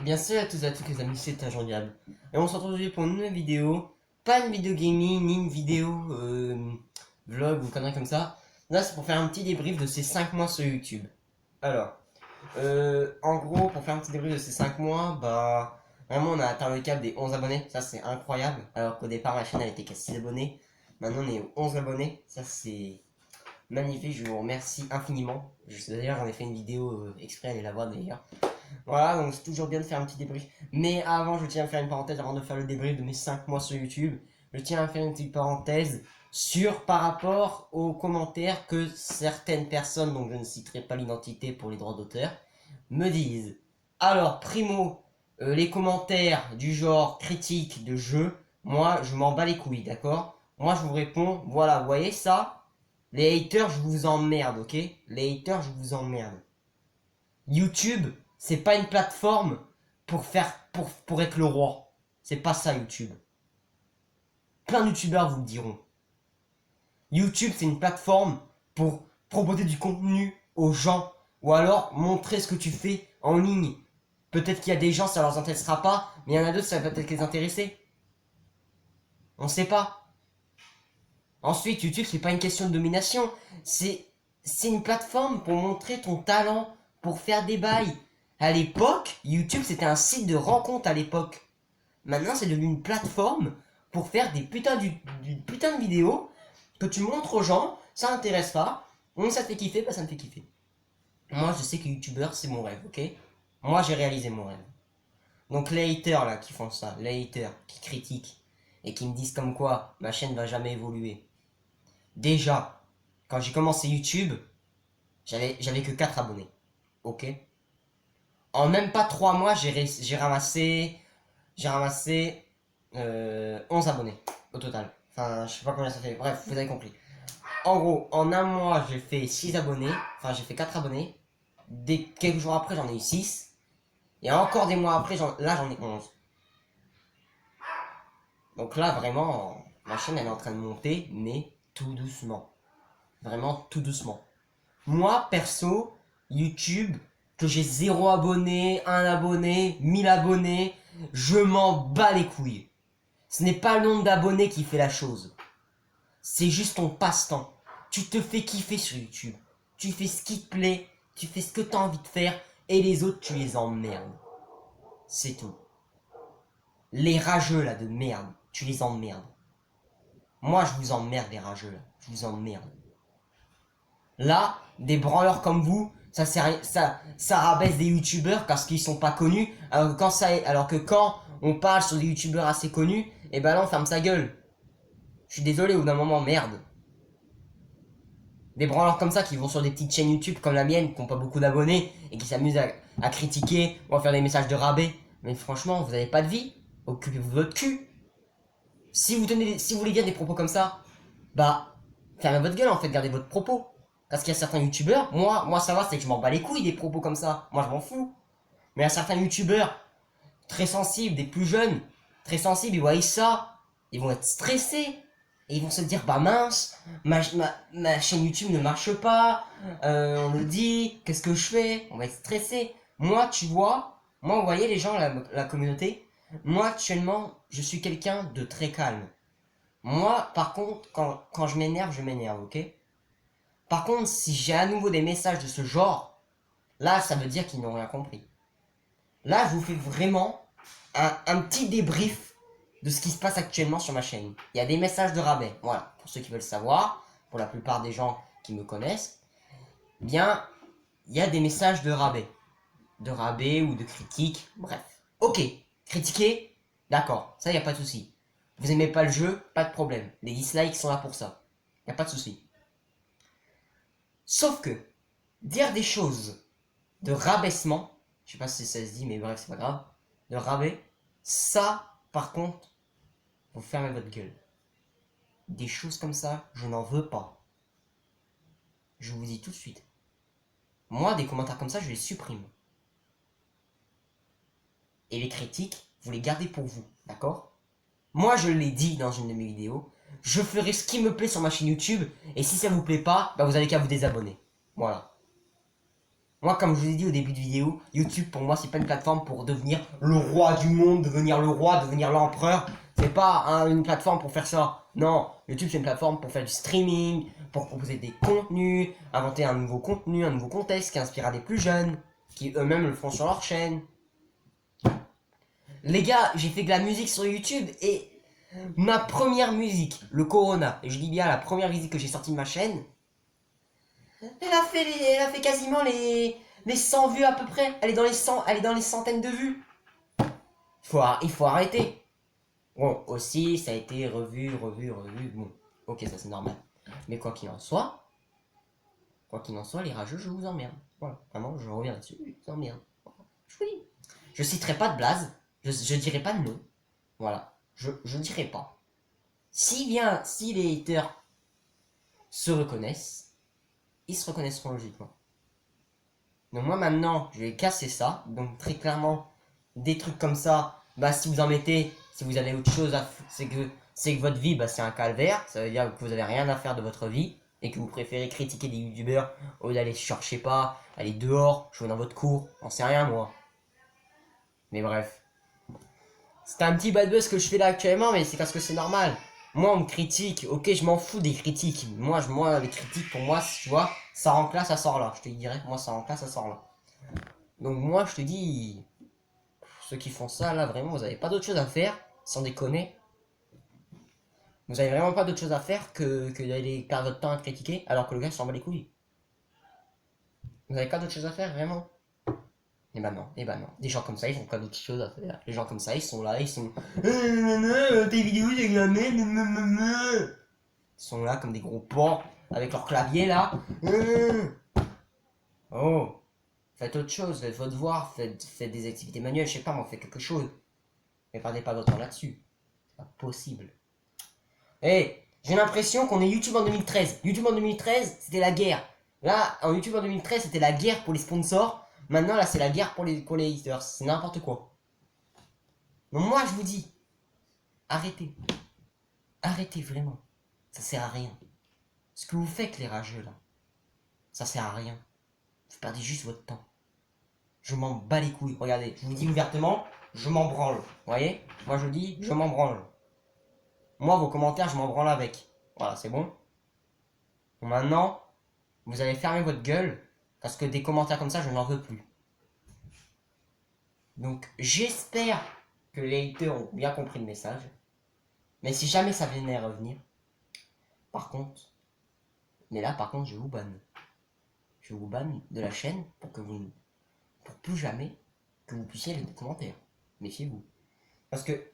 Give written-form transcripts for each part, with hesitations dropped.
Bien salut à tous et à toutes les amis, c'est Agent Diable. Et on se retrouve aujourd'hui pour une nouvelle vidéo. Pas une vidéo gaming, ni une vidéo vlog ou conneries comme ça. Là c'est pour faire un petit débrief de ces 5 mois sur YouTube. Alors, en gros, pour faire un petit débrief de ces 5 mois, bah... Vraiment on a atteint le cap des 11 abonnés, ça c'est incroyable. Alors qu'au départ ma chaîne elle était qu'à 6 abonnés. Maintenant on est aux 11 abonnés, ça c'est magnifique, je vous remercie infiniment. D'ailleurs j'en ai fait une vidéo exprès, allez la voir d'ailleurs. Voilà, donc c'est toujours bien de faire un petit débrief. Mais avant, je tiens à faire une parenthèse, avant de faire le débrief de mes 5 mois sur YouTube. Je tiens à faire une petite parenthèse par rapport aux commentaires que certaines personnes, dont je ne citerai pas l'identité pour les droits d'auteur, me disent. Alors, primo, les commentaires du genre critique de jeu, moi, je m'en bats les couilles, d'accord? Moi, je vous réponds, voilà, vous voyez ça? Les haters, je vous emmerde, ok? Les haters, je vous emmerde. YouTube, c'est pas une plateforme pour être le roi. C'est pas ça YouTube. Plein de youtubeurs vous le diront. YouTube, c'est une plateforme pour proposer du contenu aux gens ou alors montrer ce que tu fais en ligne. Peut-être qu'il y a des gens ça leur intéressera pas, mais il y en a d'autres ça va peut-être les intéresser. On sait pas. Ensuite, YouTube, c'est pas une question de domination, c'est une plateforme pour montrer ton talent, pour faire des bails. À l'époque, YouTube c'était un site de rencontre à l'époque. Maintenant, c'est devenu une plateforme pour faire des putains de vidéos que tu montres aux gens, ça intéresse pas. Ça te fait kiffer, bah ça me fait kiffer. Moi, je sais que YouTubeur, c'est mon rêve, ok? Moi, j'ai réalisé mon rêve. Donc les haters là qui font ça, les haters qui critiquent et qui me disent comme quoi ma chaîne va jamais évoluer. Déjà, quand j'ai commencé YouTube, j'avais que 4 abonnés, ok? En même pas 3 mois, j'ai ramassé 11 abonnés au total. Enfin, je sais pas combien ça fait. Bref, vous avez compris. En gros, en un mois, j'ai fait 6 abonnés. Enfin, j'ai fait 4 abonnés. Quelques jours après, j'en ai eu 6. Et encore des mois après, là, j'en ai 11. Donc là, vraiment, ma chaîne, elle est en train de monter, mais tout doucement. Vraiment, tout doucement. Moi, perso, YouTube, que j'ai 0 abonné, 1 abonné, 1000 abonnés, je m'en bats les couilles. Ce n'est pas le nombre d'abonnés qui fait la chose. C'est juste ton passe-temps. Tu te fais kiffer sur YouTube. Tu fais ce qui te plaît, tu fais ce que tu as envie de faire, et les autres, tu les emmerdes. C'est tout. Les rageux là de merde, tu les emmerdes. Moi, je vous emmerde les rageux là. Je vous emmerde. Là, des branleurs comme vous, ça rabaisse des youtubeurs parce qu'ils sont pas connus, alors que quand on parle sur des youtubeurs assez connus, et ben là on ferme sa gueule. Je suis désolé, au bout d'un moment, merde. Des branleurs comme ça qui vont sur des petites chaînes YouTube comme la mienne, qui n'ont pas beaucoup d'abonnés, et qui s'amusent à critiquer ou à faire des messages de rabais. Mais franchement, vous avez pas de vie. Occupez-vous de votre cul. Si vous voulez dire des propos comme ça, bah, fermez votre gueule en fait, gardez votre propos. Parce qu'il y a certains youtubeurs, moi ça va, c'est que je m'en bats les couilles des propos comme ça. Moi je m'en fous. Mais il y a certains youtubeurs très sensibles, des plus jeunes, très sensibles, ils voient ça, ils vont être stressés. Et ils vont se dire, bah mince, ma chaîne YouTube ne marche pas, on le dit, qu'est-ce que je fais? On va être stressé. Moi, tu vois, moi, vous voyez les gens, la communauté, moi actuellement, je suis quelqu'un de très calme. Moi, par contre, quand je m'énerve, ok? Par contre, si j'ai à nouveau des messages de ce genre, là, ça veut dire qu'ils n'ont rien compris. Là, je vous fais vraiment un petit débrief de ce qui se passe actuellement sur ma chaîne. Il y a des messages de rabais, voilà, pour ceux qui veulent savoir, pour la plupart des gens qui me connaissent, eh bien, il y a des messages de rabais ou de critiques, bref. Ok, critiquer, d'accord, ça, il n'y a pas de souci. Vous aimez pas le jeu, pas de problème. Les dislikes sont là pour ça. Il n'y a pas de souci. Sauf que, dire des choses de rabaissement, je sais pas si ça se dit, mais bref, c'est pas grave, de rabais, ça, par contre, vous fermez votre gueule. Des choses comme ça, je n'en veux pas. Je vous dis tout de suite. Moi, des commentaires comme ça, je les supprime. Et les critiques, vous les gardez pour vous, d'accord? Moi, je l'ai dit dans une de mes vidéos, je ferai ce qui me plaît sur ma chaîne YouTube, et si ça vous plaît pas, bah vous avez qu'à vous désabonner. Voilà. Moi, comme je vous ai dit au début de vidéo, YouTube pour moi c'est pas une plateforme pour devenir le roi du monde, devenir le roi, devenir l'empereur. C'est pas une plateforme pour faire ça. Non, YouTube c'est une plateforme pour faire du streaming, pour proposer des contenus, inventer un nouveau contenu, un nouveau contexte qui inspirera des plus jeunes, qui eux-mêmes le font sur leur chaîne. Les gars, j'ai fait de la musique sur YouTube et ma première musique, le Corona, et je dis bien la première musique que j'ai sortie de ma chaîne, elle a fait quasiment les 100 vues à peu près. Elle est dans les centaines de vues. Il faut arrêter. Bon, aussi, ça a été revu. Bon, ok, ça c'est normal. Mais quoi qu'il en soit, les rageux, je vous emmerde. Voilà, vraiment, je reviens là-dessus, je vous emmerde. Je vous dis. Je citerai pas de blase, je dirai pas de nom. Voilà, je dirai pas. Si les haters se reconnaissent, ils se reconnaîtront logiquement. Donc moi maintenant, je vais casser ça. Donc très clairement, des trucs comme ça, bah si vous en mettez, si vous avez autre chose à c'est que votre vie, bah c'est un calvaire. Ça veut dire que vous avez rien à faire de votre vie et que vous préférez critiquer des youtubeurs au lieu d'aller chercher pas, aller dehors, jouer dans votre cour. J'en sais rien moi. Mais bref. C'est un petit bad buzz que je fais là actuellement, mais c'est parce que c'est normal. Moi, on me critique, ok, je m'en fous des critiques. Moi, les critiques, pour moi, tu vois, ça rentre là, ça sort là. Je te dirais, moi, ça rentre là, ça sort là. Donc, moi, je te dis, ceux qui font ça, là, vraiment, vous avez pas d'autre chose à faire, sans déconner. Vous avez vraiment pas d'autre chose à faire que d'aller perdre votre temps à critiquer, alors que le gars s'en bat les couilles. Vous avez pas d'autre chose à faire, vraiment. Et bah non, Des gens comme ça, ils ont pas d'autre chose à faire. Les gens comme ça, ils sont là, ils sont. Tes vidéos, c'est la merde. Ils sont là comme des gros porcs, avec leur clavier là. Oh, faites autre chose, faites votre devoir, faites des activités manuelles, je sais pas, moi, faites quelque chose. Mais perdez pas votre temps là-dessus. C'est pas possible. Eh, j'ai l'impression qu'on est YouTube en 2013. YouTube en 2013, c'était la guerre. Là, en YouTube en 2013, c'était la guerre pour les sponsors. Maintenant, là, c'est la guerre pour les haters. C'est n'importe quoi. Donc moi, je vous dis, arrêtez. Arrêtez, vraiment. Ça sert à rien. Ce que vous faites, les rageux, là, ça sert à rien. Vous perdez juste votre temps. Je m'en bats les couilles. Regardez, je vous dis ouvertement, je m'en branle. Vous voyez? Moi, je dis, je m'en branle. Moi, vos commentaires, je m'en branle avec. Voilà, c'est bon. Bon, maintenant, vous allez fermer votre gueule, parce que des commentaires comme ça, je n'en veux plus. Donc, j'espère que les haters ont bien compris le message. Mais si jamais ça venait à revenir, par contre, je vous banne. Je vous banne de la chaîne pour plus jamais que vous puissiez aller des commentaires. Méfiez-vous. Parce que,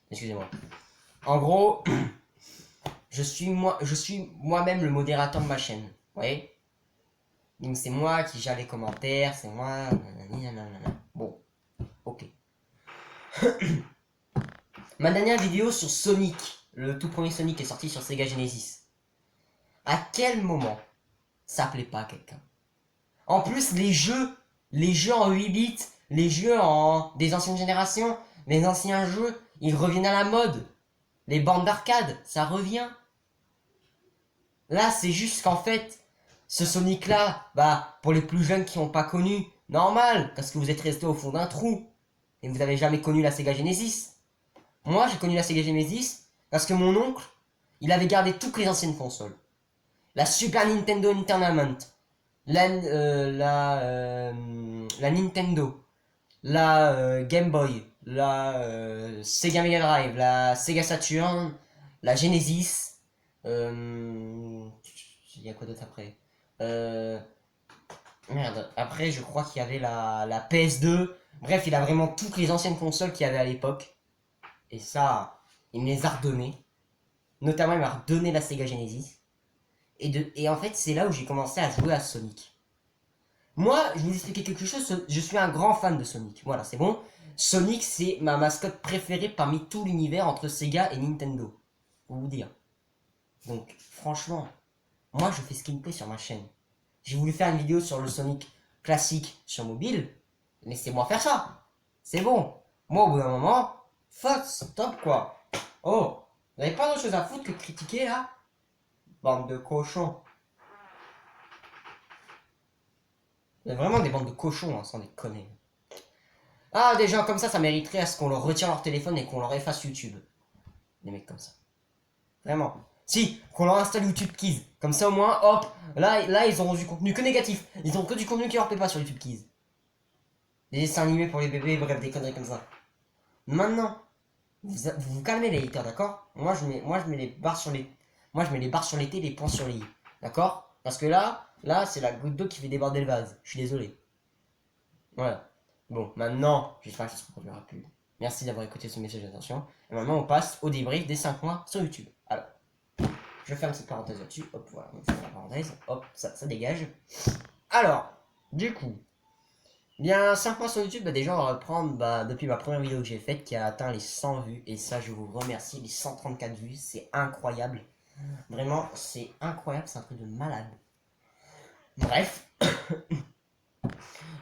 excusez-moi. En gros, je suis moi-même le modérateur de ma chaîne. Vous voyez? Donc c'est moi qui gère les commentaires, c'est moi. Bon, ok. Ma dernière vidéo sur Sonic, le tout premier Sonic est sorti sur Sega Genesis. À quel moment ça plaît pas à quelqu'un? En plus, les jeux en 8 bits, les jeux des anciennes générations, les anciens jeux, ils reviennent à la mode. Les bornes d'arcade, ça revient. Là, c'est juste qu'en fait, ce Sonic-là, bah, pour les plus jeunes qui n'ont pas connu, normal, parce que vous êtes resté au fond d'un trou. Et vous n'avez jamais connu la Sega Genesis. Moi, j'ai connu la Sega Genesis parce que mon oncle, il avait gardé toutes les anciennes consoles. La Super Nintendo Entertainment, la Nintendo, la Game Boy, la Sega Mega Drive, la Sega Saturn, la Genesis. Il y a quoi d'autre après? Merde, après je crois qu'il y avait la PS2. Bref, il a vraiment toutes les anciennes consoles qu'il y avait à l'époque. Et ça, il me les a redonnées. Notamment, il m'a redonné la Sega Genesis. Et en fait, c'est là où j'ai commencé à jouer à Sonic. Moi, je vais vous expliquer quelque chose. Je suis un grand fan de Sonic. Voilà, c'est bon. Sonic, c'est ma mascotte préférée parmi tout l'univers entre Sega et Nintendo. Pour vous dire. Donc, franchement, moi, je fais ce qui me plaît sur ma chaîne. J'ai voulu faire une vidéo sur le Sonic classique sur mobile. Laissez-moi faire ça. C'est bon. Moi, au bout d'un moment, fuck, stop quoi. Oh, vous n'avez pas d'autre chose à foutre que de critiquer là? Bande de cochons. Vous êtes vraiment des bandes de cochons, hein, sans déconner. Ah, des gens comme ça mériterait à ce qu'on leur retire leur téléphone et qu'on leur efface YouTube. Des mecs comme ça. Vraiment. Si, qu'on leur installe YouTube Kids. Comme ça au moins, hop, là ils auront du contenu que négatif. Ils auront que du contenu qui leur plaît pas sur YouTube Kids. Des dessins animés pour les bébés, bref, des conneries comme ça. Maintenant, vous calmez les haters, d'accord? Moi je mets les barres sur les. Moi je mets les barres sur les T, les points sur les I. D'accord? Parce que là, c'est la goutte d'eau qui fait déborder le vase. Je suis désolé. Voilà. Bon, maintenant, j'espère que ça se reproduira plus. Merci d'avoir écouté ce message d'attention. Et maintenant, on passe au débrief des 5 mois sur YouTube. Alors, je ferme cette parenthèse là-dessus. Hop, voilà, on ferme la parenthèse. Hop, ça dégage. Alors, du coup, bien 5 mois sur YouTube, bah, déjà, on va reprendre depuis ma première vidéo que j'ai faite qui a atteint les 100 vues. Et ça, je vous remercie. Les 134 vues, c'est incroyable. Vraiment, c'est incroyable. C'est un truc de malade. Bref.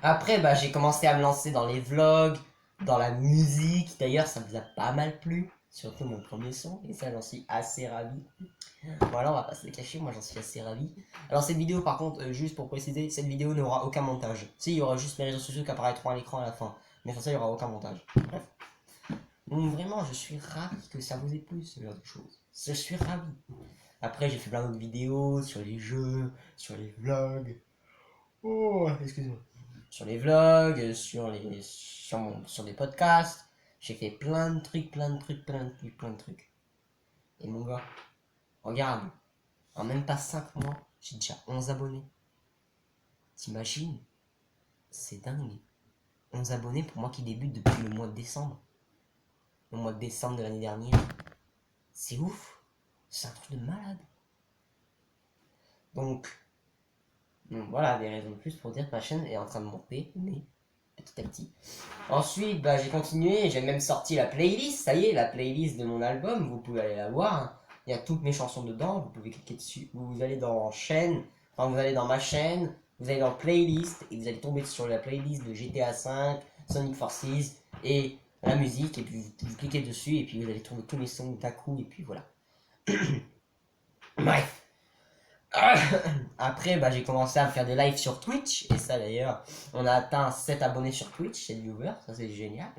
Après, bah, j'ai commencé à me lancer dans les vlogs, dans la musique. D'ailleurs, ça vous a pas mal plu. Surtout mon premier son. Et ça, j'en suis assez ravi. Voilà, on va pas se le cacher. Moi, j'en suis assez ravi. Alors, cette vidéo, par contre, juste pour préciser, cette vidéo n'aura aucun montage. Si, il y aura juste mes réseaux sociaux qui apparaîtront à l'écran à la fin. Mais sans ça, il n'y aura aucun montage. Bref. Donc, vraiment, je suis ravi que ça vous ait plu, ce genre de choses. Je suis ravi. Après, j'ai fait plein d'autres vidéos sur les jeux, sur les vlogs. Oh, excuse-moi. Sur les vlogs, sur des podcasts. J'ai fait plein de trucs, plein de trucs, plein de trucs, plein de trucs. Et mon gars, regarde, en même pas 5 mois, j'ai déjà 11 abonnés. T'imagines? C'est dingue. 11 abonnés pour moi qui débute depuis le mois de décembre. Le mois de décembre de l'année dernière. C'est ouf. C'est un truc de malade. Donc voilà, des raisons de plus pour dire que ma chaîne est en train de monter, mais petit à petit. Ensuite, j'ai continué, j'ai même sorti la playlist, ça y est, la playlist de mon album, vous pouvez aller la voir. Il y a toutes mes chansons dedans, vous pouvez cliquer dessus, vous allez dans chaîne, enfin vous allez dans ma chaîne, vous allez dans playlist, et vous allez tomber sur la playlist de GTA 5, Sonic Forces, et la musique, et puis vous cliquez dessus, et puis vous allez trouver tous mes sons d'un coup, et puis voilà. Bref. Après, j'ai commencé à faire des lives sur Twitch. Et ça, d'ailleurs, on a atteint 7 abonnés sur Twitch, 7 viewers. Ça, c'est génial.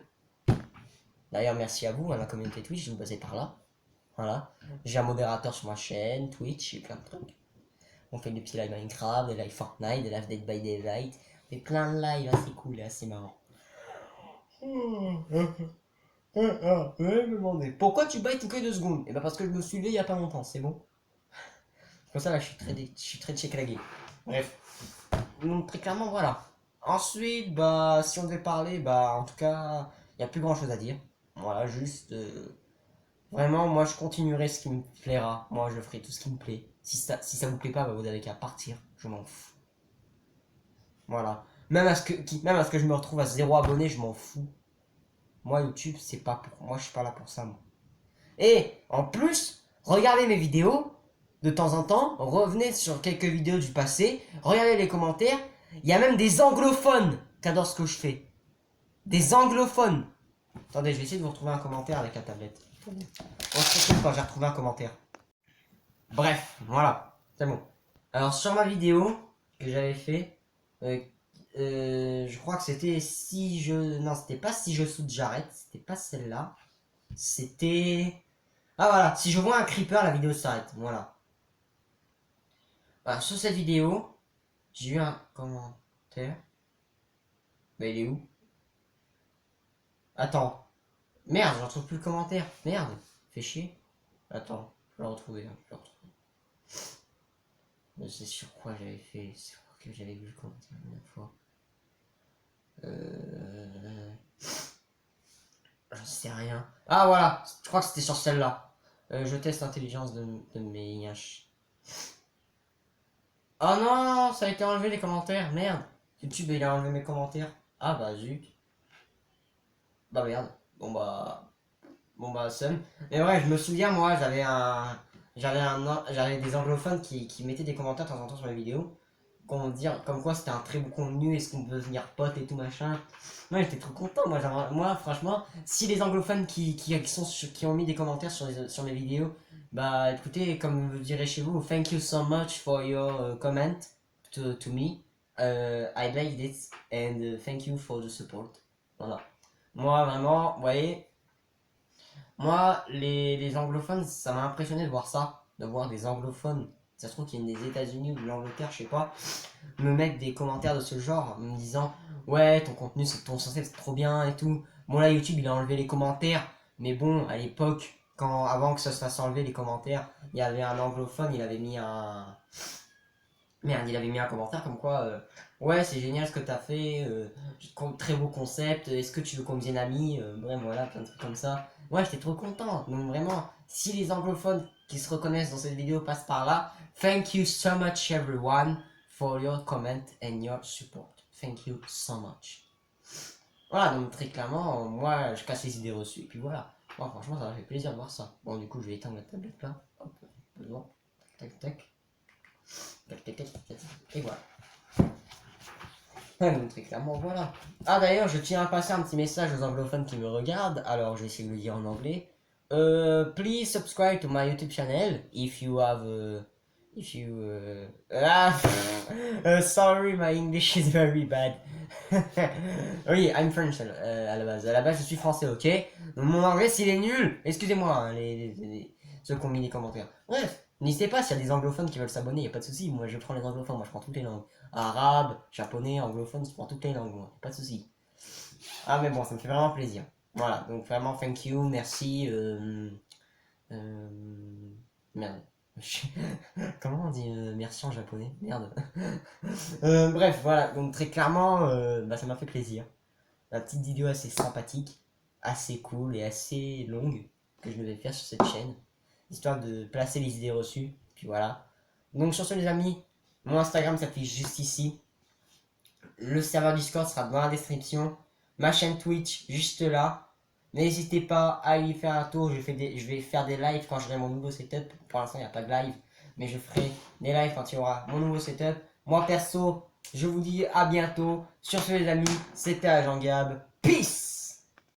D'ailleurs, merci à vous, à la communauté Twitch, vous passez par là. Voilà. J'ai un modérateur sur ma chaîne, Twitch, et plein de trucs. On fait des petits lives Minecraft, des lives Fortnite, des lives Dead by Daylight. On fait plein de lives assez cool et assez marrants. Vous me demander pourquoi tu bailles toutes les 2 secondes? Et parce que je me suis levé il y a pas longtemps, c'est bon. Comme ça, là, je suis très check-lagué. Bref. Donc, très clairement, voilà. Ensuite, si on devait parler, en tout cas, il n'y a plus grand chose à dire. Voilà, juste. Vraiment, moi, je continuerai ce qui me plaira. Moi, je ferai tout ce qui me plaît. Si ça vous plaît pas, vous avez qu'à partir. Je m'en fous. Voilà. Même à ce que je me retrouve à 0 abonnés, je m'en fous. Moi, YouTube, c'est pas pour. Moi, je suis pas là pour ça, moi. Et, en plus, regardez mes vidéos. De temps en temps, revenez sur quelques vidéos du passé, regardez les commentaires, il y a même des anglophones qui adorent ce que je fais. Des anglophones. Attendez, je vais essayer de vous retrouver un commentaire avec la tablette. On se retrouve quand j'ai retrouvé un commentaire. Bref, voilà, c'est bon. Alors sur ma vidéo que j'avais fait, je crois que c'était si je... Non, c'était pas si je saute j'arrête, c'était pas celle-là. C'était... Ah voilà, si je vois un creeper, la vidéo s'arrête, voilà. Voilà, sur cette vidéo, j'ai eu un commentaire. Mais il est où? Attends. Merde, je retrouve plus le commentaire. Merde, fais chier. Attends, je vais le retrouver. Je sais sur quoi j'avais fait. C'est quoi que j'avais vu le commentaire la dernière fois. Je sais rien. Ah voilà, je crois que c'était sur celle-là. Je teste l'intelligence de mes yash. Oh non, ça a été enlevé les commentaires. Merde. YouTube il a enlevé mes commentaires. Ah bah zut. Bah merde. Bon seum. Mais ouais, je me souviens, moi, j'avais des anglophones qui mettaient des commentaires de temps en temps sur mes vidéos. Comme quoi c'était un très bon contenu, est-ce qu'on peut devenir pote et tout machin. Moi j'étais trop content, moi franchement, si les anglophones qui ont mis des commentaires sur mes vidéos, écoutez, comme vous direz chez vous, thank you so much for your comment to me. I liked it and thank you for the support. Voilà. Moi, vraiment, vous voyez, moi, les anglophones, ça m'a impressionné de voir ça, de voir des anglophones, ça se trouve qu'ils viennent des États-Unis ou de l'Angleterre, je sais pas, me mettre des commentaires de ce genre, me disant ouais, ton contenu, ton concept, c'est trop bien et tout. Bon, là, YouTube, il a enlevé les commentaires, mais bon, à l'époque, avant que ça se fasse enlever les commentaires, il y avait un anglophone, il avait mis un. Merde, il avait mis un commentaire comme quoi, ouais, c'est génial ce que t'as fait, très beau concept, est-ce que tu veux qu'on devienne amis, bref, voilà, plein de trucs comme ça. Ouais, j'étais trop content. Donc vraiment, si les anglophones qui se reconnaissent dans cette vidéo passent par là, thank you so much everyone for your comment and your support. Thank you so much. Voilà, donc très clairement, moi, je casse les idées reçues, et puis voilà. Moi, franchement, ça m'a fait plaisir de voir ça. Bon, du coup, je vais éteindre la tablette là. Hop, besoin. Tac, tac. Tac, tac, tac, tac. Et voilà. Ouais, donc très clairement, voilà. Ah d'ailleurs, je tiens à passer un petit message aux anglophones qui me regardent. Alors, je vais essayer de le dire en anglais. Please subscribe to my YouTube channel if you have, if you, sorry, my English is very bad. Oui, I'm French à la base. À la base, je suis français, ok. Donc, mon anglais, s'il est nul, excusez-moi, hein, ceux qui ont mis les commentaires. Bref, n'hésitez pas s'il y a des anglophones qui veulent s'abonner, y a pas de souci. Moi, je prends les anglophones, moi, je prends toutes les langues. Arabe, japonais, anglophone, je prends toutes les langues, moi, pas de souci. Ah, mais bon, ça me fait vraiment plaisir. Voilà, donc vraiment, thank you, merci. Merde. Comment on dit merci en japonais? Merde. Bref, voilà, donc très clairement, bah, ça m'a fait plaisir. La petite vidéo assez sympathique, assez cool et assez longue que je devais faire sur cette chaîne, histoire de placer les idées reçues. Puis voilà. Donc sur ce les amis, mon Instagram s'affiche juste ici. Le serveur Discord sera dans la description. Ma chaîne Twitch juste là. N'hésitez pas à y faire un tour. Je vais faire des lives quand j'aurai mon nouveau setup. Pour l'instant, il n'y a pas de live. Mais je ferai des lives quand il y aura mon nouveau setup. Moi perso, je vous dis à bientôt. Sur ce les amis, c'était Agent Gab. Peace!